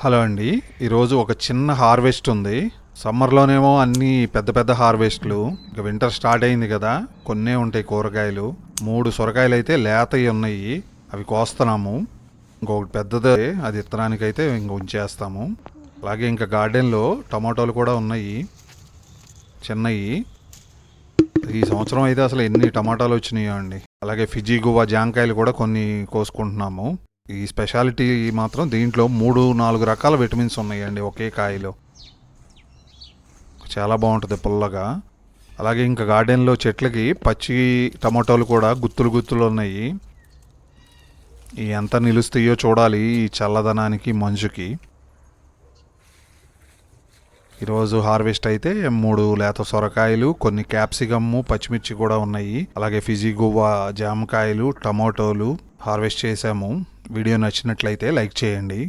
Hello అండి. ఈరోజు ఒక చిన్న హార్వెస్ట్ ఉంది. సమ్మర్లోనేమో అన్నీ పెద్ద పెద్ద హార్వెస్ట్లు. ఇక వింటర్ స్టార్ట్ అయింది కదా, కొన్నే ఉంటాయి కూరగాయలు. 3 సొరకాయలు అయితే లేతవి ఉన్నాయి, అవి కోస్తున్నాము. ఇంకొకటి పెద్దదే, అది విత్తనానికైతే ఇంక ఉంచేస్తాము. అలాగే ఇంకా గార్డెన్లో టమాటోలు కూడా ఉన్నాయి, చిన్నవి. ఈ సంవత్సరం అయితే అసలు ఎన్ని టమాటాలు వచ్చినాయో అండి. అలాగే ఫిజీ గువా జాంకాయలు కూడా కొన్ని కోసుకుంటున్నాము. ఈ స్పెషాలిటీ మాత్రం దీంట్లో 3-4 రకాల విటమిన్స్ ఉన్నాయండి ఒకే కాయలో. చాలా బాగుంటుంది పుల్లగా. అలాగే ఇంకా గార్డెన్లో చెట్లకి పచ్చి టమాటోలు కూడా గుత్తులు గుత్తులు ఉన్నాయి. ఎంత నిలుస్తాయో చూడాలి ఈ చల్లదనానికి మంచుకి. ఈరోజు హార్వెస్ట్ అయితే 3 లేత సొరకాయలు, కొన్ని క్యాప్సికమ్, పచ్చిమిర్చి కూడా ఉన్నాయి. అలాగే ఫిజీ గువ్వా, జామకాయలు, టమాటోలు హార్వెస్ట్ చేసాము. వీడియో నచ్చినట్లయితే లైక్ చేయండి.